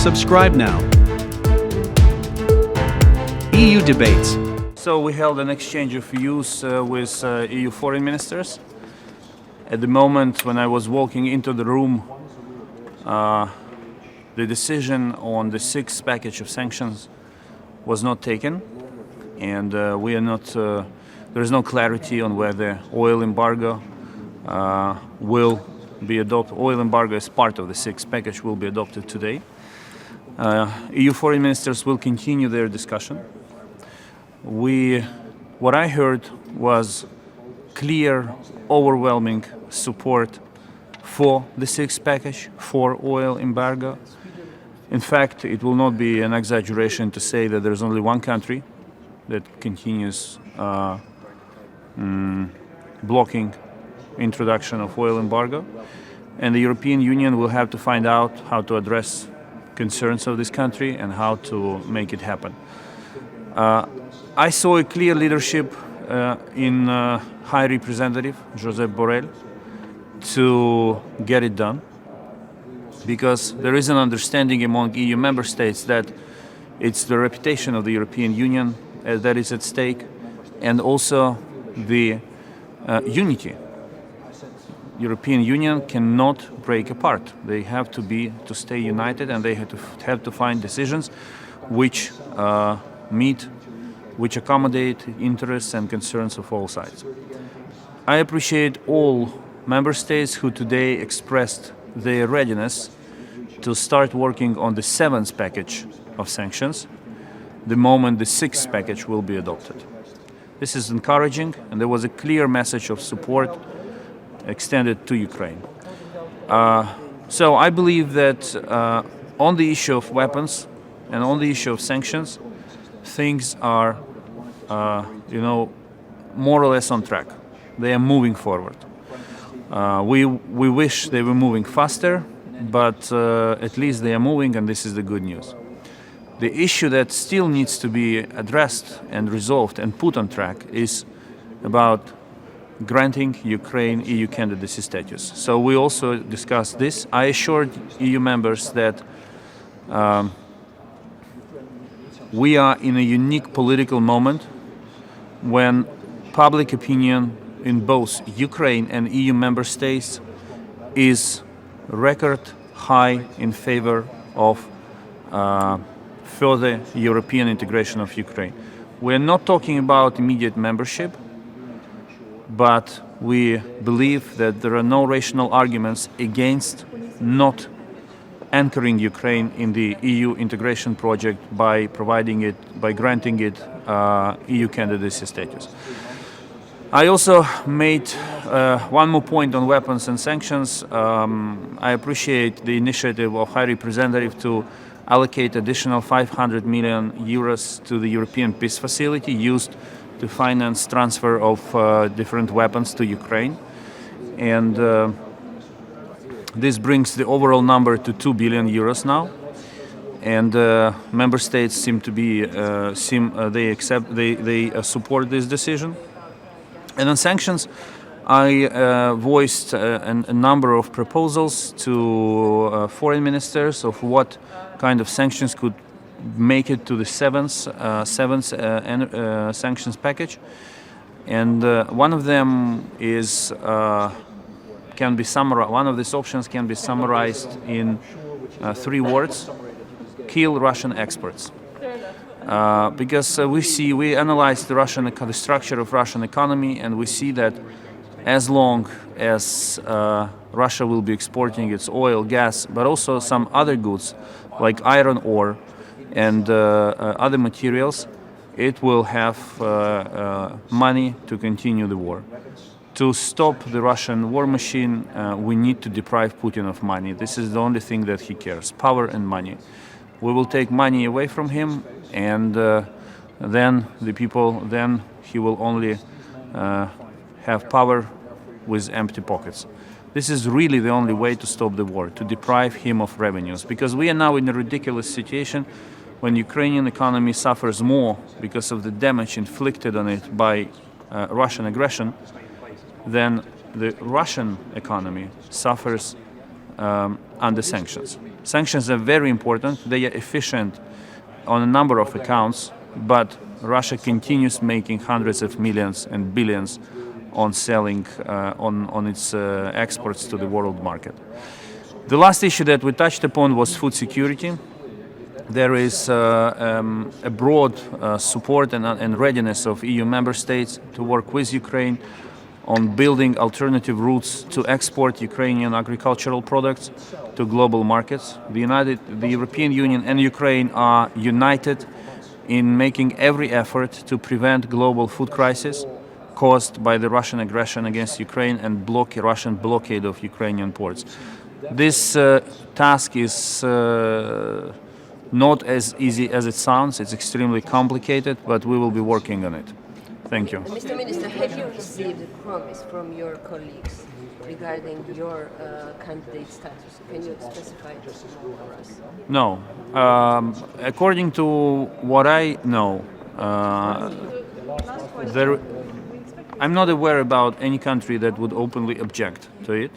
Subscribe now. EU debates. So we held an exchange of views with EU foreign ministers. At the moment when I was walking into the room, the decision on the sixth package of sanctions was not taken, and we are not. There is no clarity on whether oil embargo will be adopted. Oil embargo as part of the sixth package will be adopted today. EU foreign ministers will continue their discussion. What I heard was clear, overwhelming support for the sixth package, for oil embargo. In fact, it will not be an exaggeration to say that there's only one country that continues blocking introduction of oil embargo, and the European Union will have to find out how to address concerns of this country and how to make it happen. I saw a clear leadership in High Representative Josep Borrell to get it done, because there is an understanding among EU member states that it's the reputation of the European Union that is at stake, and also the unity. European Union cannot break apart. They have to stay united, and they have to find decisions which which accommodate interests and concerns of all sides. I appreciate all member states who today expressed their readiness to start working on the seventh package of sanctions the moment the sixth package will be adopted. This is encouraging, and there was a clear message of support extended to Ukraine. So I believe that on the issue of weapons and on the issue of sanctions, things are, more or less on track. They are moving forward. We wish they were moving faster, but at least they are moving, and this is the good news. The issue that still needs to be addressed and resolved and put on track is about granting Ukraine EU candidacy status. So we also discussed this. I assured EU members that we are in a unique political moment when public opinion in both Ukraine and EU member states is record high in favor of further European integration of Ukraine. We are not talking about immediate membership, but we believe that there are no rational arguments against not anchoring Ukraine in the EU integration project by granting it EU candidacy status. I also made one more point on weapons and sanctions. I appreciate the initiative of High Representative to allocate additional 500 million euros to the European Peace Facility used to finance transfer of different weapons to Ukraine. And this brings the overall number to 2 billion euros now. And member states seem to be they support this decision. And on sanctions, I voiced a number of proposals to foreign ministers of what kind of sanctions could make it to the seventh sanctions package. And one of them is can be summarized. One of these options can be summarized in 3 words: kill Russian exports. Because we analyze the structure of Russian economy, and we see that as long as Russia will be exporting its oil, gas, but also some other goods like iron ore and other materials, it will have money to continue the war. To stop the Russian war machine, we need to deprive Putin of money. This is the only thing that he cares: power and money. We will take money away from him, and then he will only have power with empty pockets. This is really the only way to stop the war, to deprive him of revenues, because we are now in a ridiculous situation when Ukrainian economy suffers more because of the damage inflicted on it by Russian aggression than the Russian economy suffers under sanctions. Sanctions are very important. They are efficient on a number of accounts, but Russia continues making hundreds of millions and billions on selling on its exports to the world market. The last issue that we touched upon was food security. There is a broad support and readiness of EU member states to work with Ukraine on building alternative routes to export Ukrainian agricultural products to global markets. The European Union and Ukraine are united in making every effort to prevent global food crisis caused by the Russian aggression against Ukraine and Russian blockade of Ukrainian ports. This task is not as easy as it sounds. It's extremely complicated, but we will be working on it. Thank you. Mr. Minister, have you received a promise from your colleagues regarding your candidate status? Can you specify this for us? No. According to what I know, I'm not aware about any country that would openly object to it.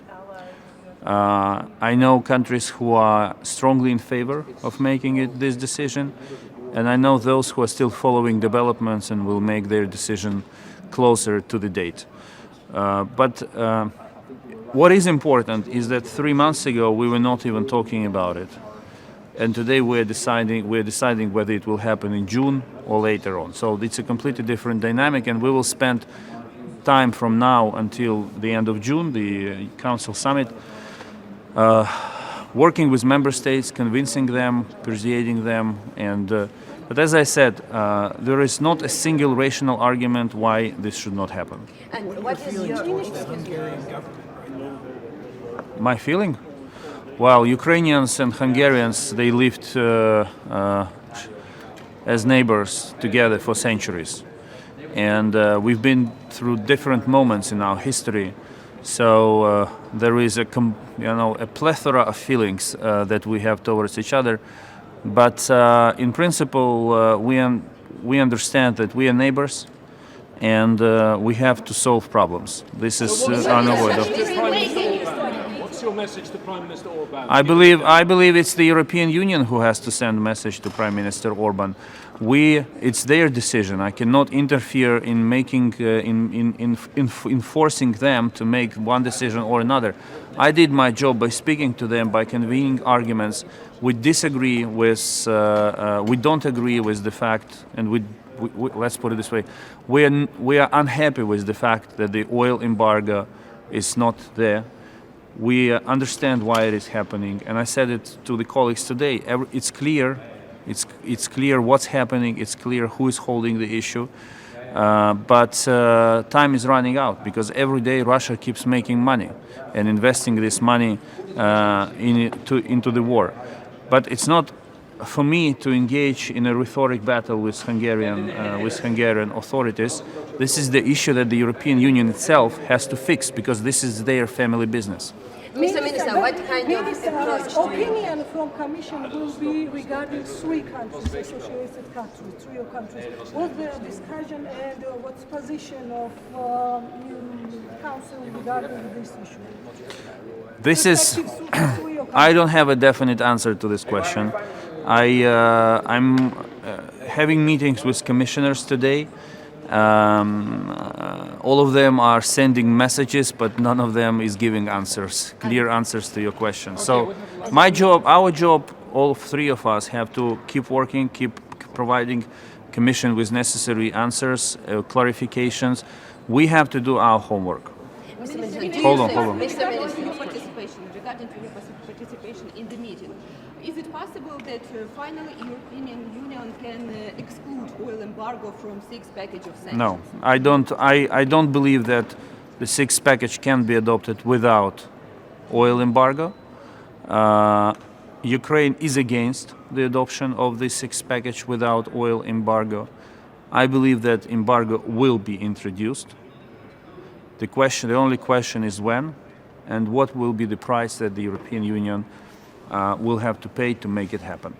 I know countries who are strongly in favor of making this decision, and I know those who are still following developments and will make their decision closer to the date. But what is important is that 3 months ago we were not even talking about it, and today we're deciding whether it will happen in June or later on. So it's a completely different dynamic, and we will spend time from now until the end of June, the Council summit, working with member states, convincing them, persuading them, and but as I said, there is not a single rational argument why this should not happen. And what is your My feeling? Well, Ukrainians and Hungarians, they lived as neighbors together for centuries, and we've been through different moments in our history. So there is a plethora of feelings that we have towards each other, but in principle we understand that we are neighbors, and we have to solve problems. This is unavoidable. What's your message to Prime Minister Orban? I believe it's the European Union who has to send a message to Prime Minister Orban. It's their decision. I cannot interfere in making, in forcing them to make one decision or another. I did my job by speaking to them, by convening arguments. We disagree with, we don't agree with the fact, and we let's put it this way: we are unhappy with the fact that the oil embargo is not there. We understand why it is happening, and I said it to the colleagues today. It's clear. It's clear what's happening. It's clear who is holding the issue. But time is running out, because every day Russia keeps making money and investing this money into the war. But it's not for me to engage in a rhetoric battle with Hungarian authorities. This is the issue that the European Union itself has to fix, because this is their family business. Mr. Minister, what kind of approach do you... opinion from Commission will be regarding three countries, associated countries, three countries. What's the discussion and what's position of Council regarding this issue? This is... I don't have a definite answer to this question. I'm having meetings with commissioners today. All of them are sending messages, but none of them is giving answers, clear answers to your question. So my job, our job, all three of us have to keep working, keep providing Commission with necessary answers, clarifications. We have to do our homework. Mr. Minister, Hold on. Regarding your participation in the meeting, is it possible that finally European Union can exclude oil embargo from sixth package of sanctions? No, I don't believe that the sixth package can be adopted without oil embargo. Ukraine is against the adoption of the sixth package without oil embargo. I believe that embargo will be introduced. The only question is when, and what will be the price that the European Union will have to pay to make it happen.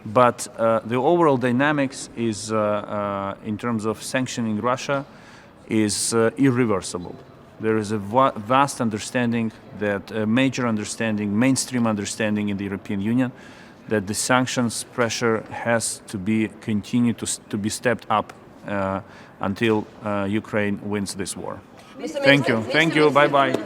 But the overall dynamics is, in terms of sanctioning Russia, is irreversible. there is a vast understanding, that major understanding, mainstream understanding in the European Union, that the sanctions pressure has to be continued to be stepped up until Ukraine wins this war. Thank you. Thank you. Bye bye.